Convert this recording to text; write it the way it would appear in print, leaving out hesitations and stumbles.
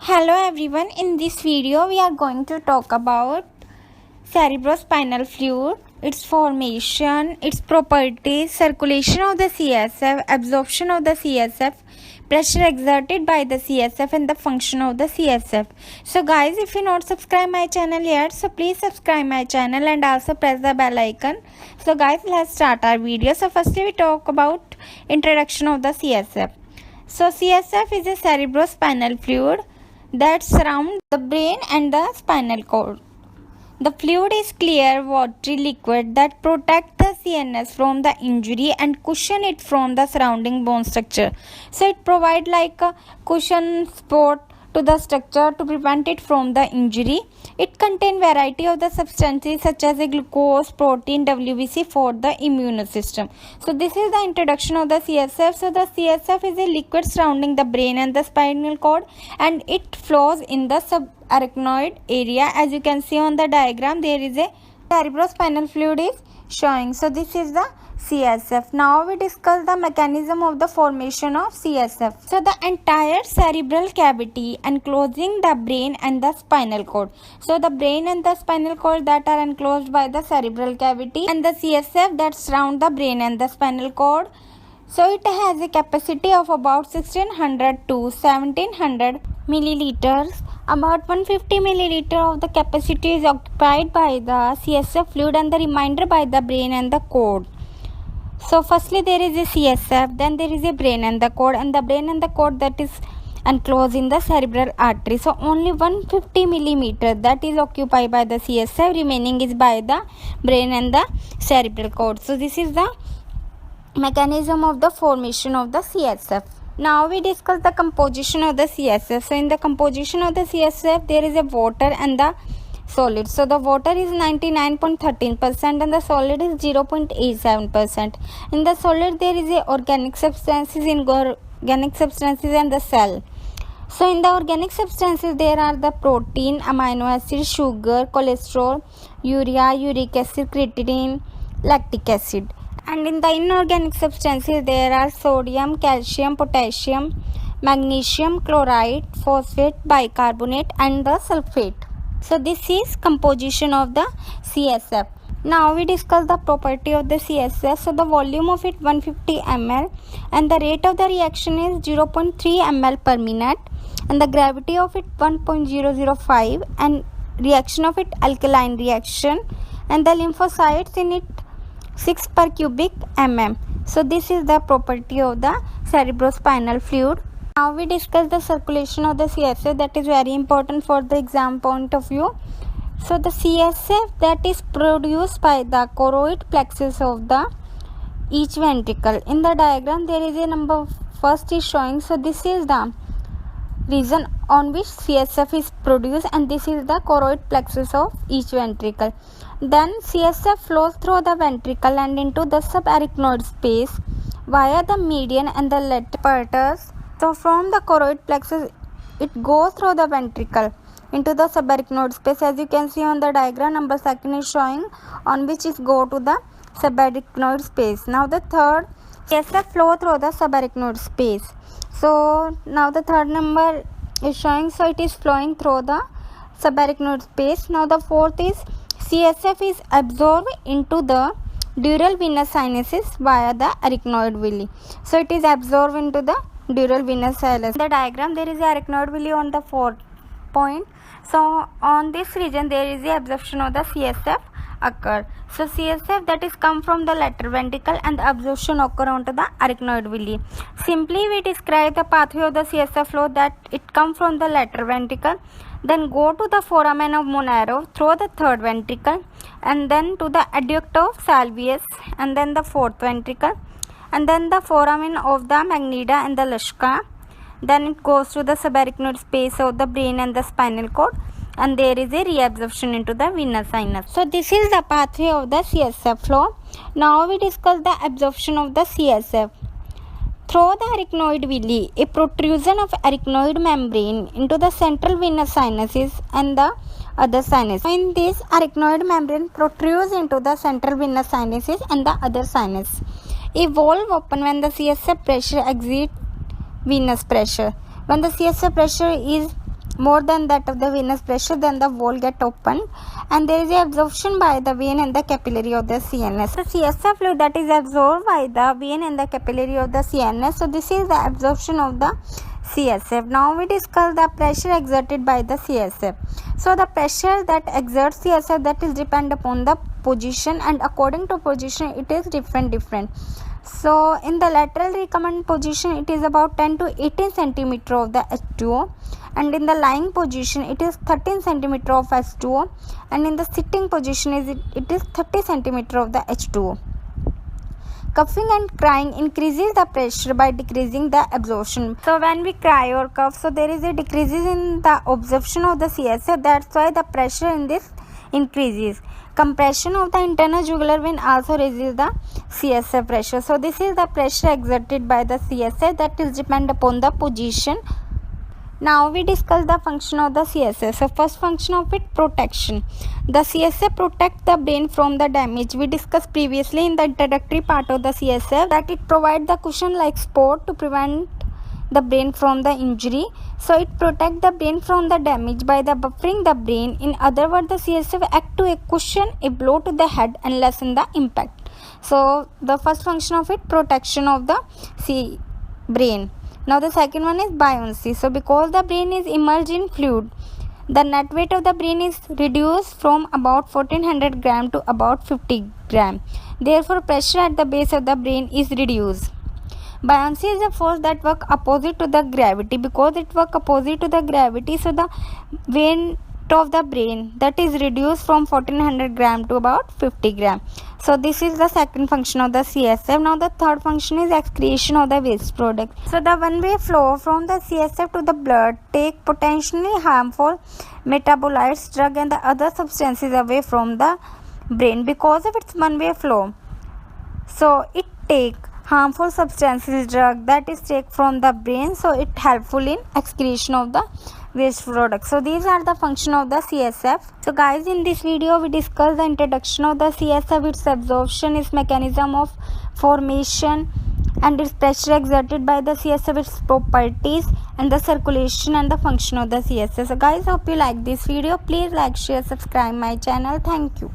Hello everyone, in this video we are going to talk about cerebrospinal fluid, its formation, its properties, circulation of the CSF, absorption of the CSF, pressure exerted by the CSF and the function of the CSF. So guys, if you not subscribe my channel yet, so please subscribe my channel and also press the bell icon. So guys, let's start our video. So firstly we talk about introduction of the CSF. So CSF is a cerebrospinal fluid that surround the brain and the spinal cord. The fluid is clear, watery liquid that protect the CNS from the injury and cushion it from the surrounding bone structure. So it provide like a cushion support to the structure to prevent it from the injury. It contain variety of the substances such as a glucose, protein, WBC for the immune system. So this is the introduction of the CSF. So the CSF is a liquid surrounding the brain and the spinal cord, and it flows in the subarachnoid area. As you can see on the diagram, there is a cerebrospinal fluid is showing. So this is the CSF. Now we discuss the mechanism of the formation of CSF. So the entire cerebral cavity enclosing the brain and the spinal cord. So the brain and the spinal cord that are enclosed by the cerebral cavity, and the CSF that surround the brain and the spinal cord. So it has a capacity of about 1600 to 1700 milliliters. About 150 milliliter of the capacity is occupied by the CSF fluid and the remainder by the brain and the cord. So firstly there is a CSF, then there is a brain and the cord, and the brain and the cord that is enclosed in the cerebral artery. So only 150 millimeter that is occupied by the CSF, remaining is by the brain and the cerebral cord. So this is the mechanism of the formation of the CSF. Now we discuss the composition of the CSF. So in the composition of the CSF there is a water and the solid. So the water is 99.13% and the solid is 0.87%. In the solid there is a organic substances, inorganic substances and the cell. So in the organic substances there are the protein, amino acid, sugar, cholesterol, urea, uric acid, creatinine, lactic acid. And in the inorganic substances there are sodium, calcium, potassium, magnesium, chloride, phosphate, bicarbonate and the sulfate. So this is composition of the CSF. Now we discuss the property of the CSF. So the volume of it 150 ml and the rate of the reaction is 0.3 ml per minute, and the gravity of it 1.005, and reaction of it alkaline reaction, and the lymphocytes in it 6 per cubic mm. So this is the property of the cerebrospinal fluid. Now we discuss the circulation of the CSF, that is very important for the exam point of view. So the CSF that is produced by the choroid plexus of the each ventricle. In the diagram there is a number first is showing. So this is the region on which CSF is produced, and this is the choroid plexus of each ventricle. Then CSF flows through the ventricle and into the subarachnoid space via the median and the lateral purters. So from the choroid plexus it goes through the ventricle into the subarachnoid space. As you can see on the diagram, number second is showing on which is go to the subarachnoid space. Now the third, CSF flow through the subarachnoid space. So now the third number is showing, so it is flowing through the subarachnoid space. Now the fourth is CSF is absorbed into the dural venous sinuses via the arachnoid villi. So it is absorbed into the dural venous sinus. In the diagram there is a arachnoid villi on the fourth point. So on this region there is the absorption of the CSF occur. So CSF that is come from the lateral ventricle and the absorption occur onto the arachnoid villi. Simply we describe the pathway of the CSF flow that it come from the lateral ventricle, then go to the foramen of Monaro through the third ventricle, and then to the adduct of Salvius, and then the fourth ventricle, and then the foramen of the Magnida and the Luschka. Then it goes to the subarachnoid space of the brain and the spinal cord, and there is a reabsorption into the venous sinus. So this is the pathway of the CSF flow. Now we discuss the absorption of the CSF. Through the arachnoid villi, a protrusion of arachnoid membrane into the central venous sinuses and the other sinus. In this, arachnoid membrane protrudes into the central venous sinuses and the other sinus. A valve open when the CSF pressure exceeds venous pressure. When the CSF pressure is more than that of the venous pressure, then the wall get opened and there is a absorption by the vein and the capillary of the CNS. The CSF fluid that is absorbed by the vein and the capillary of the CNS. So this is the absorption of the CSF. Now we discuss the pressure exerted by the CSF. So the pressure that exerts CSF, that is depend upon the position, and according to position it is different. So in the lateral recommended position it is about 10 to 18 centimeter of the H2O, and in the lying position it is 13 centimeter of H2O, and in the sitting position it is 30 centimeter of the H2O. Coughing and crying increases the pressure by decreasing the absorption. So when we cry or cough, so there is a decreases in the absorption of the CSF. That's why the pressure in this increases. Compression of the internal jugular vein also raises the CSF pressure. So this is the pressure exerted by the CSF, that is depend upon the position. Now we discuss the function of the CSF. So first function of it, protection. The CSF protects the brain from the damage. We discussed previously in the introductory part of the CSF that it provides the cushion like support to prevent the brain from the injury. So it protects the brain from the damage by the buffering the brain. In other words, the CSF act to a cushion, a blow to the head and lessen the impact. So the first function of it, protection of the brain. Now the second one is buoyancy. So because the brain is immersed in fluid, the net weight of the brain is reduced from about 1400 gram to about 50 gram. Therefore pressure at the base of the brain is reduced. Buoyancy is a force that works opposite to the gravity. Because it works opposite to the gravity, so the weight of the brain that is reduced from 1400 gram to about 50 gram. So this is the second function of the CSF. Now the third function is excretion of the waste product. So the one-way flow from the CSF to the blood take potentially harmful metabolites, drug and the other substances away from the brain. Because of its one-way flow, so it take harmful substances, drug that is take from the brain, so it helpful in excretion of the waste product. So these are the function of the CSF. So guys, in this video we discuss the introduction of the CSF, its absorption, its mechanism of formation and its pressure exerted by the CSF, its properties and the circulation and the function of the CSF. So guys, hope you like this video. Please like, share, subscribe my channel. Thank you.